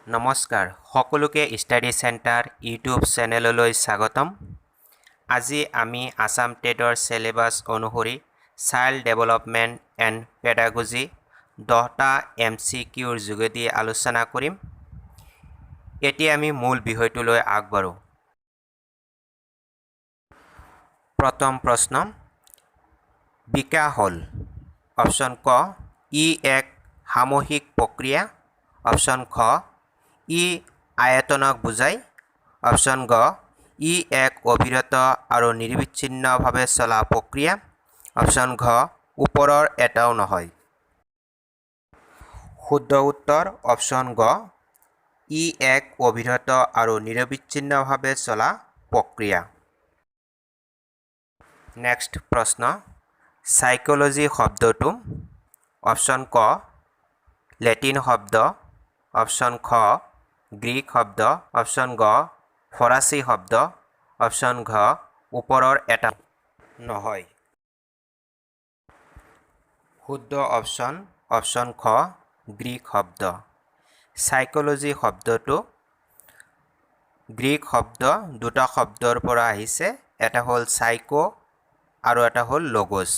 নমস্কাৰ সকলোকে study centre YouTube চেনেললৈ স্বাগতম। আজি আমি আসাম টেটৰ সিলেবাস অনুসৰি চাইল্ড ডেভেলপমেণ্ট এণ্ড পেডাগজি 10টা MCQৰ যোগেদি আলোচনা কৰিম। এতিয়া আমি মূল বিষয়টোলৈ আগবাঢ়ো। প্ৰথম প্ৰশ্ন, বিকাশ হ'ল অপশ্যন ক ই এক সামূহিক প্ৰক্ৰিয়া, অপশ্যন খ ই আয়তনক বুজায়, অপশ্যন গ ই এক অবিৰত আৰু নিৰবিচ্ছিন্নভাৱে চলা প্ৰক্ৰিয়া, অপশ্যন ঘ ওপৰৰ এটাও নহয়। শুদ্ধ উত্তৰ অপশ্যন গ ই এক অবিৰত আৰু নিৰবিচ্ছিন্নভাৱে চলা প্ৰক্ৰিয়া। নেক্সট প্ৰশ্ন, সাইকোলজি শব্দটো অপশ্যন ক লেটিন শব্দ, অপশ্যন খ গ্ৰীক শব্দ, অপশ্যন গ ফৰাচী শব্দ, অপশ্যন ঘ ওপৰৰ এটা নহয়। শুদ্ধ অপশ্যন অপশ্যন খ গ্ৰীক শব্দ। সাইকোলজি শব্দটো গ্ৰীক শব্দ দুটা শব্দৰ পৰা আহিছে, এটা হ'ল সাইকো আৰু এটা হ'ল লগোছ।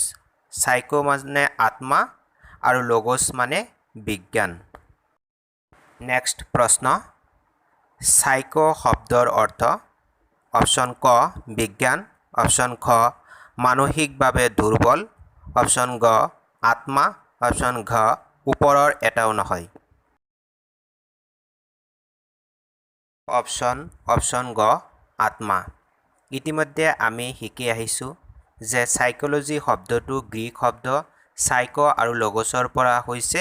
সাইকো মানে আত্মা আৰু লগোছ মানে বিজ্ঞান। নেক্সট প্ৰশ্ন, সাইকো শব্দৰ অৰ্থ অপশ্যন ক বিজ্ঞান, অপশ্যন খ মানসিকভাৱে দুৰ্বল, অপশ্যন গ আত্মা, অপশ্যন ঘ ওপৰৰ এটাও নহয়। অপশ্যন গ আত্মা। ইতিমধ্যে আমি শিকি আহিছোঁ যে সাইকোলজি শব্দটো গ্ৰীক শব্দ সাইকো আৰু লগোছৰ পৰা হৈছে।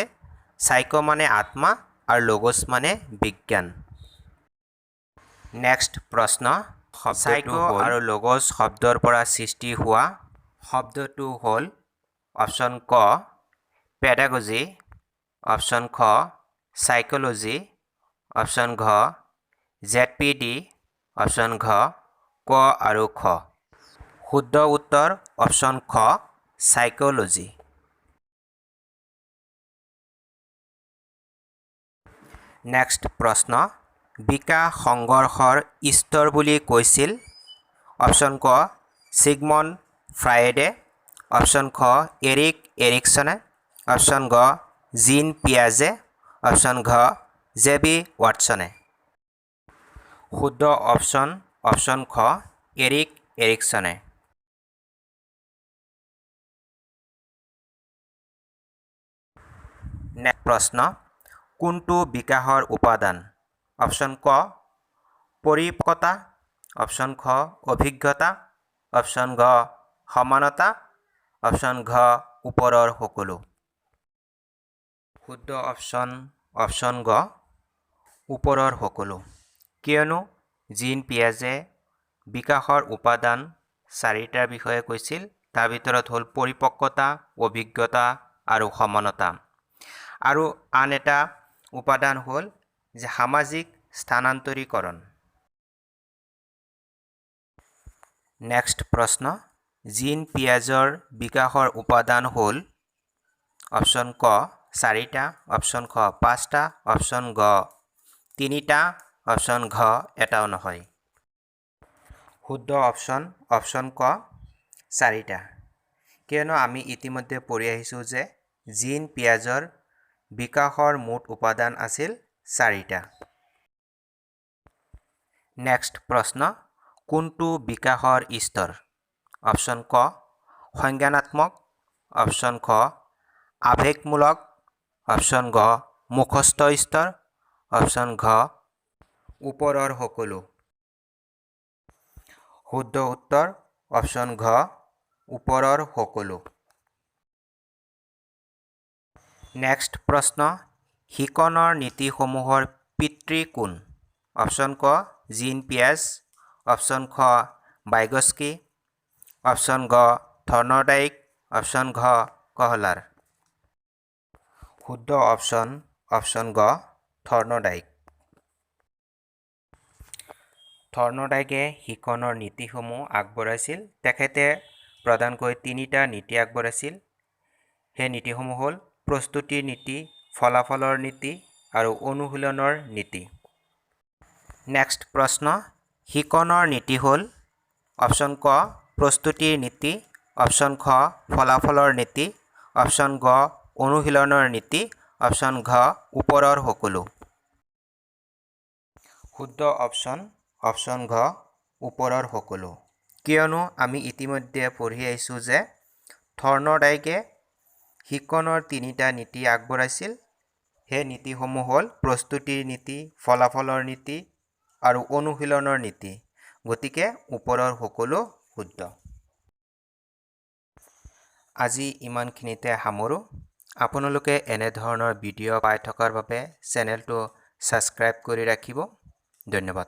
সাইকো মানে আত্মা আৰু লগোছ মানে বিজ্ঞান। নেক্সট প্ৰশ্ন, সাইকো আৰু লগোছ শব্দৰ পৰা সৃষ্টি হোৱা শব্দটো হ'ল অপশ্যন ক পেডাগজি, অপশ্যন খ সাইকোলজি, অপশ্যন ঘ ZPD, অপশ্যন ঘ ক আৰু খ। শুদ্ধ উত্তৰ অপশ্যন খ সাইকোলজি। নেক্সট প্ৰশ্ন, বিকাশ সংঘৰ্ষৰ স্তৰ বুলি কৈছিল অপশ্যন ক চিগমণ্ড ফ্ৰাইডে, অপশ্যন খ এৰিক এৰিকছনে, অপশ্যন গ জীন পিয়াজে, অপশ্যন ঘ জেবি ৱাটছনে। শুদ্ধ অপশ্যন খ এৰিক এৰিকছনে। নেক্সট প্ৰশ্ন, কোনটো বিকাশৰ উপাদান অপশ্যন ক পৰিপক্কতা, অপশ্যন খ অভিজ্ঞতা, অপশ্যন ঘ সমানতা, অপশ্যন ঘ ওপৰৰ সকলো। শুদ্ধ অপশ্যন গ ওপৰৰ সকলো। কিয়নো জীন পিয়াজে বিকাশৰ উপাদান 4টাৰ বিষয়ে কৈছিল, তাৰ ভিতৰত হ'ল পৰিপক্কতা, অভিজ্ঞতা আৰু সমানতা। আৰু আন এটা উপাদান হ'ল যে সামাজিক স্থানান্তৰীকৰণ। নেক্সট প্ৰশ্ন, জীন পিয়াজৰ বিকাশৰ উপাদান হ'ল অপশ্যন ক 4টা, অপশ্যন খ 5টা, অপশ্যন গ 3টা, অপশ্যন ঘ এটাও নহয়। শুদ্ধ অপশ্যন ক 4টা। কিয়নো আমি ইতিমধ্যে পঢ়ি আহিছোঁ যে জীন পিয়াজৰ বিকাশৰ মুঠ উপাদান আছিল 4টা। নেক্সট প্ৰশ্ন, কোনটো বিকাশৰ স্তৰ অপশ্যন ক সংজ্ঞানাত্মক, অপশ্যন খ আৱেগমূলক, অপশ্যন ঘ মুখস্থ স্তৰ, অপশ্যন ঘ ওপৰৰ সকলো। শুদ্ধ উত্তৰ অপশ্যন ঘ ওপৰৰ সকলো। নেক্সট প্ৰশ্ন, শিকনৰ নীতিসমূহৰ পিতৃ কোন অপশ্যন ক জীন পিয়াজ, অপশ্যন খ ভাইগস্কি, অপশ্যন গ থৰ্ণডাইক, অপশ্যন ঘ কহলাৰ। শুদ্ধ অপশ্যন গ থৰ্ণডাইক। থৰ্ণডাইকে শিকনৰ নীতিসমূহ আগবঢ়াইছিল। তেখেতে প্ৰধানকৈ 3টা নীতি আগবঢ়াইছিল। সেই নীতিসমূহ হ'ল প্ৰস্তুতিৰ নীতি, ফলাফলৰ নীতি আৰু অনুশীলনৰ নীতি। নেক্সট প্ৰশ্ন, শিকনৰ নীতি হ'ল অপশ্যন ক প্ৰস্তুতিৰ নীতি, অপশ্যন খ ফলাফলৰ নীতি, অপশ্যন গ অনুশীলনৰ নীতি, অপশ্যন ঘ ওপৰৰ সকলো। শুদ্ধ অপশ্যন ঘ ওপৰৰ সকলো। কিয়নো আমি ইতিমধ্যে পঢ়ি আহিছোঁ যে থৰ্ণডাইকে শিকনৰ 3টা নীতি আগবঢ়াইছিল। সেই নীতিসমূহ হ'ল প্ৰস্তুতিৰ নীতি, ফলাফলৰ নীতি আৰু অনুশীলনৰ নীতি। গতিকে ওপৰৰ সকলো শুদ্ধ। আজি ইমানখিনিতে সামৰোঁ। আপোনালোকে এনেধৰণৰ ভিডিঅ' পাই থকাৰ বাবে চেনেলটো ছাবস্ক্ৰাইব কৰি ৰাখিব। ধন্যবাদ।